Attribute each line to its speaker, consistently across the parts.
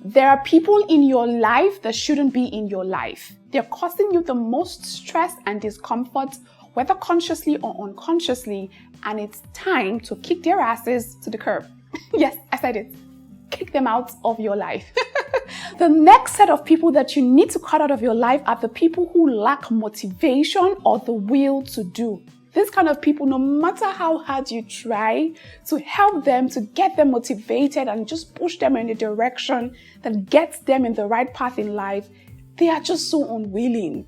Speaker 1: There are people in your life that shouldn't be in your life. They're causing you the most stress and discomfort, whether consciously or unconsciously, and it's time to kick their asses to the curb. Yes, I said it. Kick them out of your life. The next set of people that you need to cut out of your life are the people who lack motivation or the will to do. This kind of people, no matter how hard you try to help them, to get them motivated and just push them in a direction that gets them in the right path in life, they are just so unwilling.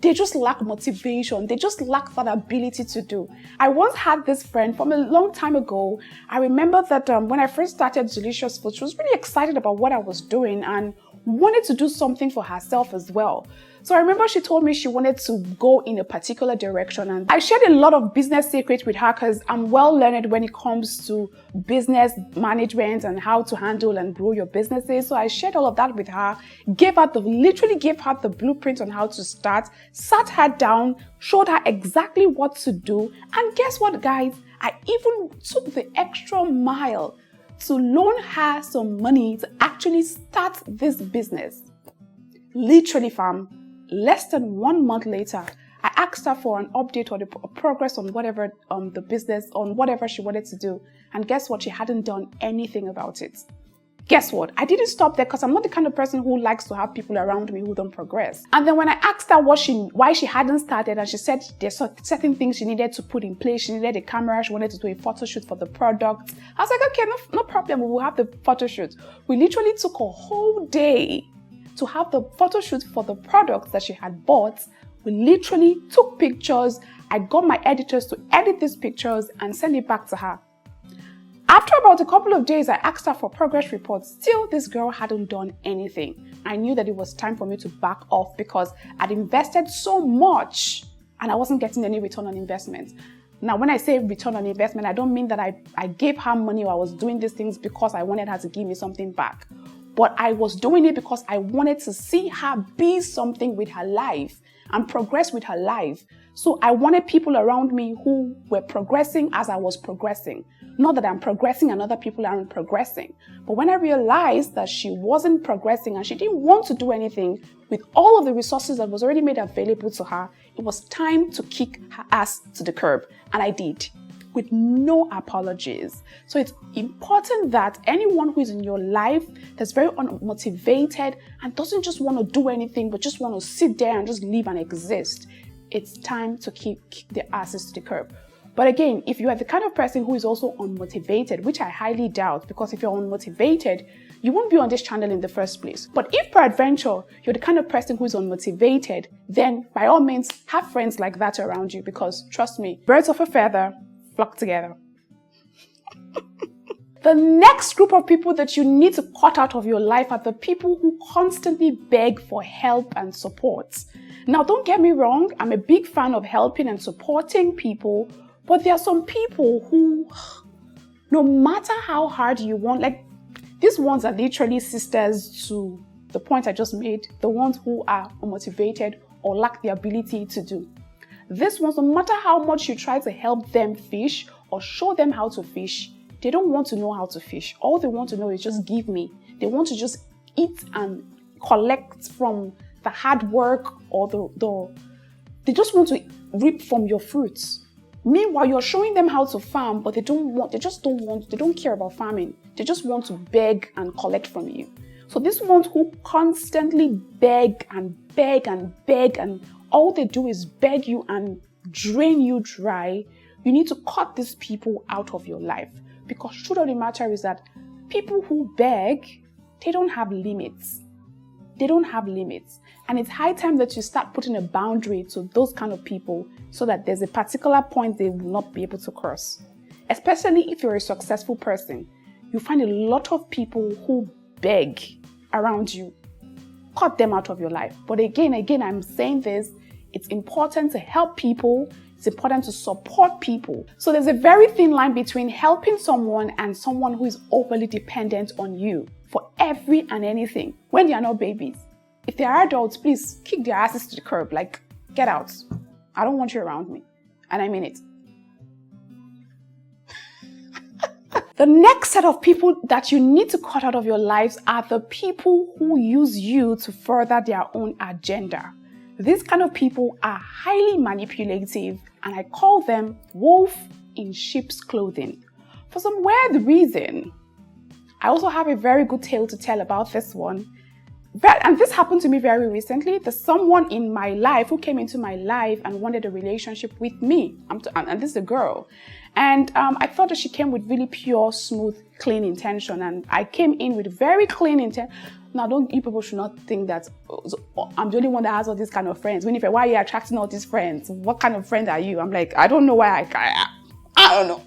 Speaker 1: They just lack motivation. They just lack that ability to do. I once had this friend from a long time ago. I remember that when I first started Delicious Food, she was really excited about what I was doing and wanted to do something for herself as well. So I remember she told me she wanted to go in a particular direction, and I shared a lot of business secrets with her because I'm well learned when it comes to business management and how to handle and grow your businesses. So I shared all of that with her, literally gave her the blueprint on how to start, sat her down, showed her exactly what to do. And guess what, guys? I even took the extra mile to loan her some money to actually start this business. Literally, fam. Less than 1 month later, I asked her for an update or the progress on whatever the business, on whatever she wanted to do. And guess what? She hadn't done anything about it. Guess what? I didn't stop there because I'm not the kind of person who likes to have people around me who don't progress. And then when I asked her why she hadn't started, and she said there's certain things she needed to put in place. She needed a camera. She wanted to do a photo shoot for the product. I was like, okay, no problem. We will have the photo shoot. We literally took a whole day to have the photo shoot for the products that she had bought. We literally took pictures. I got my editors to edit these pictures and send it back to her. After about a couple of days, I asked her for progress reports. Still, this girl hadn't done anything. I knew that it was time for me to back off because I'd invested so much and I wasn't getting any return on investment. Now, when I say return on investment, I don't mean that I gave her money or I was doing these things because I wanted her to give me something back. But I was doing it because I wanted to see her be something with her life and progress with her life. So I wanted people around me who were progressing as I was progressing. Not that I'm progressing and other people aren't progressing. But when I realized that she wasn't progressing and she didn't want to do anything with all of the resources that was already made available to her, it was time to kick her ass to the curb. And I did, with no apologies. So it's important that anyone who is in your life that's very unmotivated and doesn't just want to do anything, but just want to sit there and just live and exist, it's time to kick their asses to the curb. But again, if you are the kind of person who is also unmotivated, which I highly doubt, because if you're unmotivated, you won't be on this channel in the first place. But if peradventure, you're the kind of person who is unmotivated, then by all means, have friends like that around you, because trust me, birds of a feather flock together. The next group of people that you need to cut out of your life are the people who constantly beg for help and support. Now, don't get me wrong, I'm a big fan of helping and supporting people, but there are some people who, no matter how hard you want, like these ones are literally sisters to the point I just made, the ones who are unmotivated or lack the ability to do. These ones, no matter how much you try to help them fish or show them how to fish, they don't want to know how to fish. All they want to know is just give me. They want to just eat and collect from the hard work or they just want to reap from your fruits. Meanwhile, you're showing them how to farm, but they don't care about farming. They just want to beg and collect from you. So these ones who constantly beg and beg and beg, and all they do is beg you and drain you dry, you need to cut these people out of your life. Because truth of the matter is that people who beg, they don't have limits. They don't have limits. And it's high time that you start putting a boundary to those kind of people so that there's a particular point they will not be able to cross. Especially if you're a successful person, you find a lot of people who beg around you. Cut them out of your life. But again, I'm saying this, it's important to help people. It's important to support people. So there's a very thin line between helping someone and someone who is overly dependent on you for every and anything when they are not babies. If they are adults, please kick their asses to the curb. Like, get out. I don't want you around me. And I mean it. The next set of people that you need to cut out of your lives are the people who use you to further their own agenda. These kind of people are highly manipulative, and I call them wolf in sheep's clothing. For some weird reason, I also have a very good tale to tell about this one. And this happened to me very recently. There's someone in my life who came into my life and wanted a relationship with me. And this is a girl. And I thought that she came with really pure, smooth, clean intention. And I came in with very clean intent. Now, you people should not think that I'm the only one that has all these kind of friends. Winnie, why are you attracting all these friends? What kind of friend are you? I'm like, I don't know why I don't know.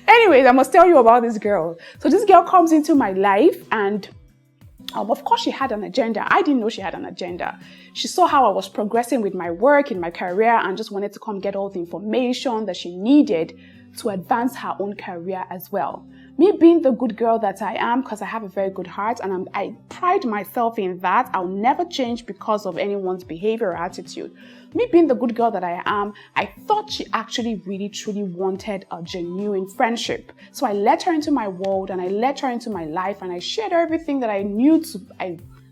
Speaker 1: Anyways, I must tell you about this girl. So this girl comes into my life, and of course she had an agenda. I didn't know she had an agenda. She saw how I was progressing with my work, in my career, and just wanted to come get all the information that she needed to advance her own career as well. Me being the good girl that I am, because I have a very good heart, and I pride myself in that. I'll never change because of anyone's behavior or attitude. Me being the good girl that I am, I thought she actually really truly wanted a genuine friendship. So I let her into my world, and I let her into my life, and I shared everything that I knew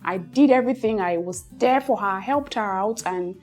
Speaker 1: I did everything. I was there for her, helped her out, and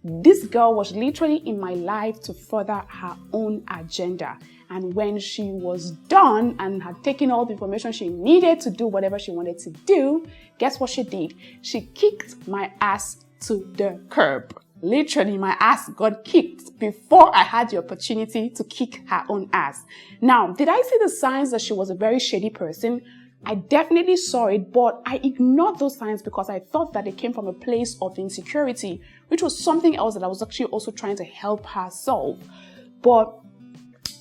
Speaker 1: this girl was literally in my life to further her own agenda. And when she was done and had taken all the information she needed to do whatever she wanted to do, guess what she did? She kicked my ass to the curb. Literally, my ass got kicked before I had the opportunity to kick her own ass. Now, did I see the signs that she was a very shady person? I definitely saw it, but I ignored those signs because I thought that it came from a place of insecurity, which was something else that I was actually also trying to help her solve. But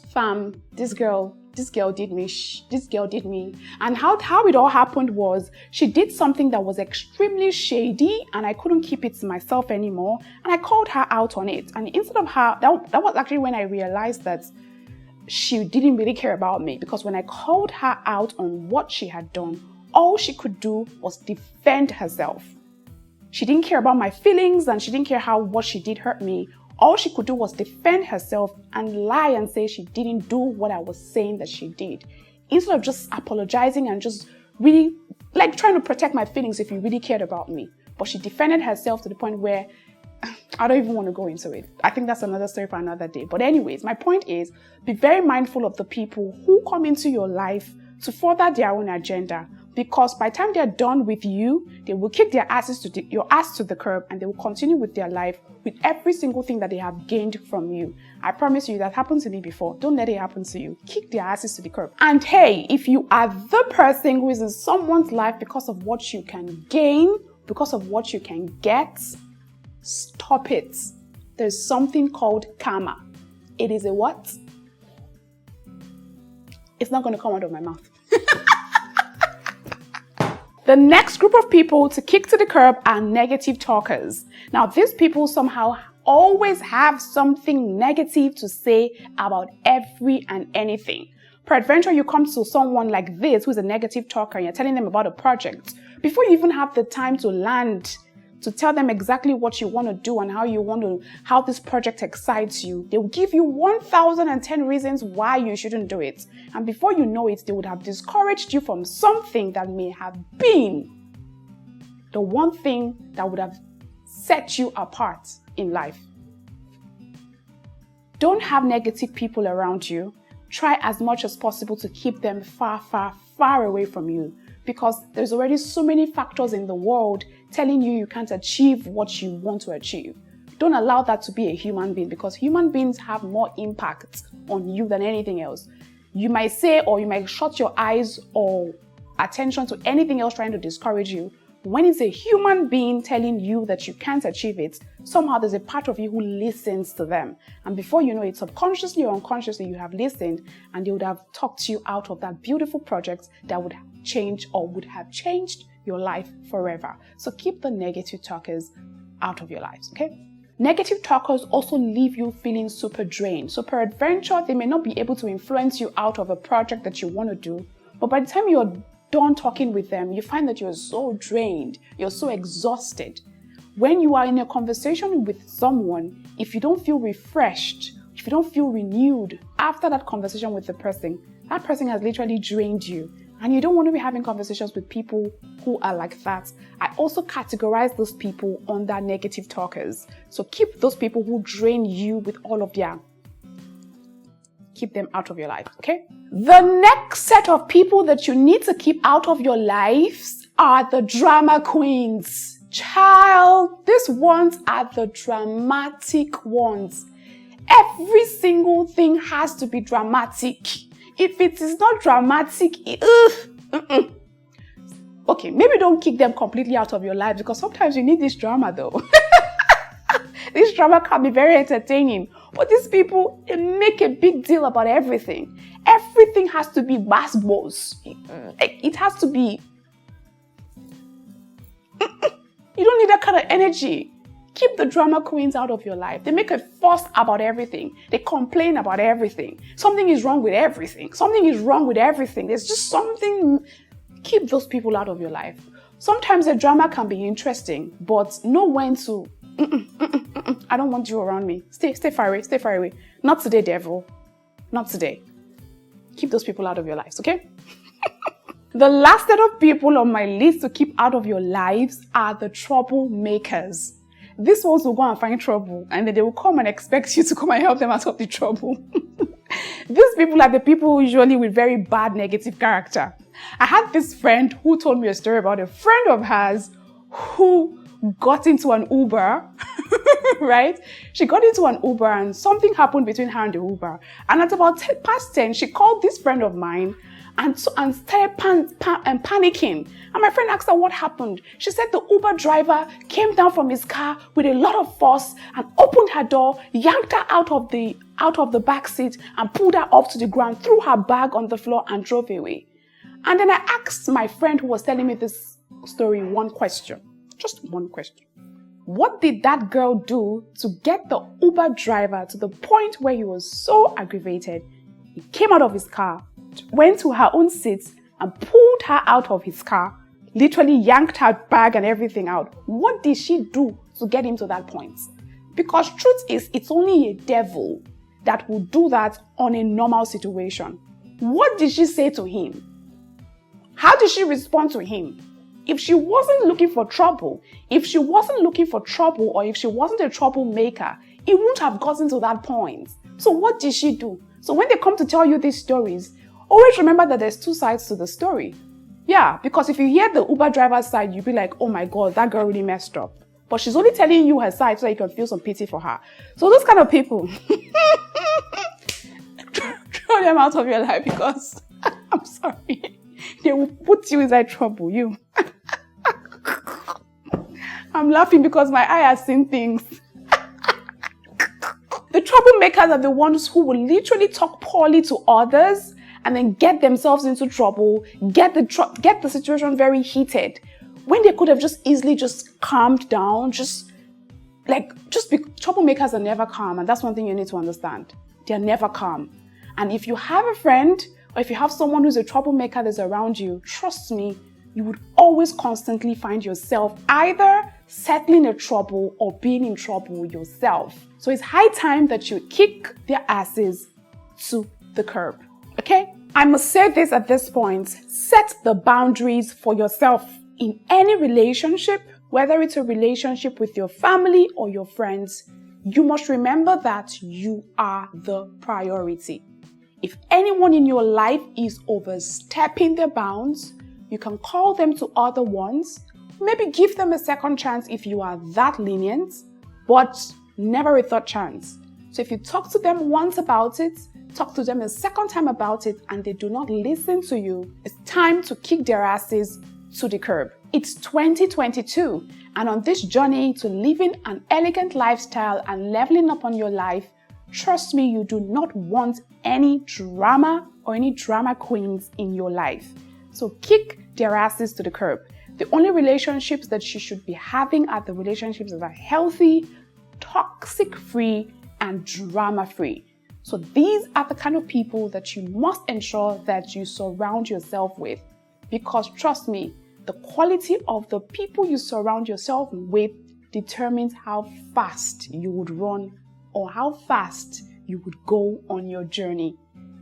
Speaker 1: fam, this girl did me. And how it all happened was she did something that was extremely shady, and I couldn't keep it to myself anymore. And I called her out on it. And instead of her, that was actually when I realized that she didn't really care about me, because when I called her out on what she had done, all she could do was defend herself. She didn't care about my feelings, and she didn't care how what she did hurt me. All she could do was defend herself and lie and say she didn't do what I was saying that she did. Instead of just apologizing and just really like trying to protect my feelings if you really cared about me. But she defended herself to the point where I don't even want to go into it. I think that's another story for another day. But anyways, my point is, be very mindful of the people who come into your life to further their own agenda. Because by the time they're done with you, they will kick your ass to the curb, and they will continue with their life with every single thing that they have gained from you. I promise you, that happened to me before. Don't let it happen to you. Kick their asses to the curb. And hey, if you are the person who is in someone's life because of what you can gain, because of what you can get, stop it. There's something called karma. It is a what? It's not going to come out of my mouth. The next group of people to kick to the curb are negative talkers. Now, these people somehow always have something negative to say about every and anything. Peradventure, you come to someone like this who's a negative talker and you're telling them about a project. Before you even have the time to land, to tell them exactly what you want to do and how this project excites you, they will give you 1,010 reasons why you shouldn't do it. And before you know it, they would have discouraged you from something that may have been the one thing that would have set you apart in life. Don't have negative people around you. Try as much as possible to keep them far, far, far away from you, because there's already so many factors in the world telling you can't achieve what you want to achieve. Don't allow that to be a human being, because human beings have more impact on you than anything else. You might say, or you might shut your eyes or attention to anything else trying to discourage you. When it's a human being telling you that you can't achieve it, somehow there's a part of you who listens to them. And before you know it, subconsciously or unconsciously, you have listened, and they would have talked you out of that beautiful project that would change or would have changed your life forever. So keep the negative talkers out of your lives, okay? Negative talkers also leave you feeling super drained. So peradventure, they may not be able to influence you out of a project that you want to do, but by the time you're done talking with them, you find that you're so drained, you're so exhausted. When you are in a conversation with someone, if you don't feel refreshed, if you don't feel renewed after that conversation with the person, that person has literally drained you. And you don't want to be having conversations with people who are like that. I also categorize those people under negative talkers. So keep those people who drain you with all of their... Keep them out of your life, okay? The next set of people that you need to keep out of your lives are the drama queens. Child, these ones are the dramatic ones. Every single thing has to be dramatic. If it is not dramatic, okay, maybe don't kick them completely out of your life, because sometimes you need this drama though. This drama can be very entertaining, but these people, they make a big deal about everything. Everything has to be bass balls. It has to be... You don't need that kind of energy. Keep the drama queens out of your life. They make a fuss about everything. They complain about everything. Something is wrong with everything. Something is wrong with everything. There's just something. Keep those people out of your life. Sometimes the drama can be interesting, but know when to... I don't want you around me. Stay far away. Stay far away. Not today, devil. Not today. Keep those people out of your lives, okay? The last set of people on my list to keep out of your lives are the troublemakers. These ones will go and find trouble, and then they will come and expect you to come and help them out of the trouble. These people are the people usually with very bad negative character. I had this friend who told me a story about a friend of hers who got into an Uber, right? She got into an Uber and something happened between her and the Uber. And at about 10:10, she called this friend of mine and started panicking. And my friend asked her what happened. She said the Uber driver came down from his car with a lot of force and opened her door, yanked her out of the back seat and pulled her off to the ground, threw her bag on the floor and drove away. And then I asked my friend who was telling me this story one question, just one question. What did that girl do to get the Uber driver to the point where he was so aggravated? He came out of his car, went to her own seat and pulled her out of his car, literally yanked her bag and everything out. What did she do to get him to that point? Because truth is, it's only a devil that will do that on a normal situation. What did she say to him? How did she respond to him? If she wasn't looking for trouble, or if she wasn't a troublemaker, it wouldn't have gotten to that point. So what did she do? So when they come to tell you these stories, always remember that there's two sides to the story. Yeah, because if you hear the Uber driver's side, you'll be like, oh my God, that girl really messed up. But she's only telling you her side so that you can feel some pity for her. So those kind of people, throw them out of your life, because I'm sorry, they will put you inside trouble. You. I'm laughing because my eye has seen things. The troublemakers are the ones who will literally talk poorly to others and then get themselves into trouble, get the situation very heated, when they could have just easily just calmed down. Troublemakers are never calm, and that's one thing you need to understand. They're never calm. And if you have a friend, or if you have someone who's a troublemaker that's around you, trust me, you would always constantly find yourself either settling in trouble or being in trouble yourself. So it's high time that you kick their asses to the curb. Okay? I must say this at this point. Set the boundaries for yourself in any relationship, whether it's a relationship with your family or your friends. You must remember that you are the priority. If anyone in your life is overstepping their bounds, you can call them to other ones. Maybe give them a second chance if you are that lenient, but never a third chance. So if you talk to them once about it, talk to them a second time about it, and they do not listen to you, it's time to kick their asses to the curb. It's 2022, and on this journey to living an elegant lifestyle and leveling up on your life, trust me, you do not want any drama or any drama queens in your life. So kick their asses to the curb. The only relationships that you should be having are the relationships that are healthy, toxic-free, and drama-free. So these are the kind of people that you must ensure that you surround yourself with. Because trust me, the quality of the people you surround yourself with determines how fast you would run or how fast you would go on your journey.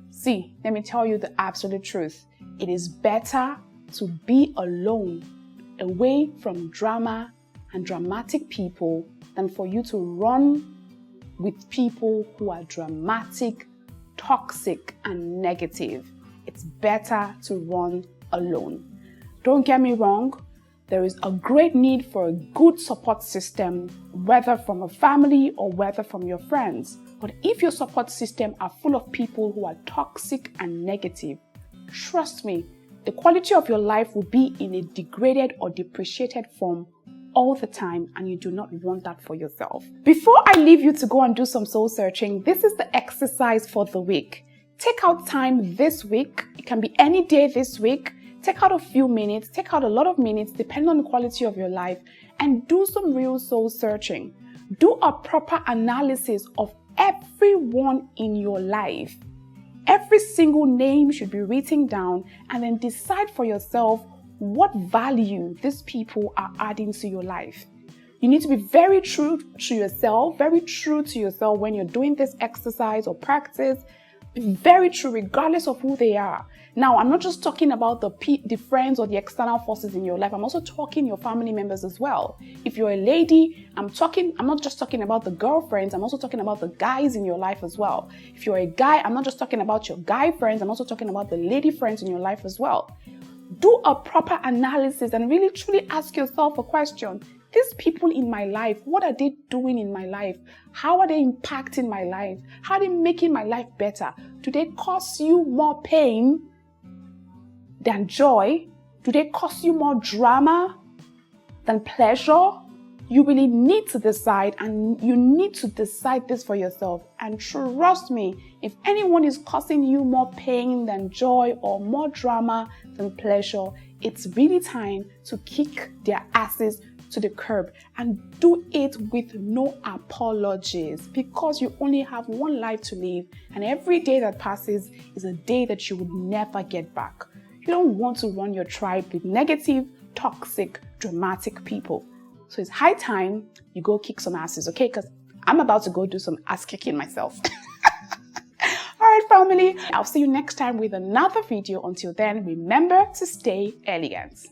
Speaker 1: See, let me tell you the absolute truth. It is better to be alone, away from drama and dramatic people, than for you to run with people who are dramatic, toxic, and negative. It's better to run alone. Don't get me wrong, there is a great need for a good support system, whether from a family or whether from your friends. But if your support system are full of people who are toxic and negative, trust me, the quality of your life will be in a degraded or depreciated form all the time, and you do not want that for yourself. Before I leave you to go and do some soul searching, this is the exercise for the week. Take out time this week. It can be any day this week. Take out a few minutes, take out a lot of minutes, depending on the quality of your life, and do some real soul searching. Do a proper analysis of everyone in your life. Every single name should be written down, and then decide for yourself what value these people are adding to your life. You need to be very true to yourself when you're doing this exercise or practice. Be very true regardless of who they are. Now, I'm not just talking about the friends or the external forces in your life. I'm also talking your family members as well. If you're a lady, I'm not just talking about the girlfriends. I'm also talking about the guys in your life as well. If you're a guy, I'm not just talking about your guy friends. I'm also talking about the lady friends in your life as well. Do a proper analysis and really truly ask yourself a question. These people in my life, what are they doing in my life? How are they impacting my life? How are they making my life better? Do they cause you more pain than joy? Do they cause you more drama than pleasure? You really need to decide, and you need to decide this for yourself. And trust me, if anyone is causing you more pain than joy or more drama than pleasure, it's really time to kick their asses to the curb, and do it with no apologies, because you only have one life to live, and every day that passes is a day that you would never get back. You don't want to run your tribe with negative, toxic, dramatic people. So it's high time you go kick some asses, okay? Because I'm about to go do some ass kicking myself. All right, family. I'll see you next time with another video. Until then, remember to stay elegant.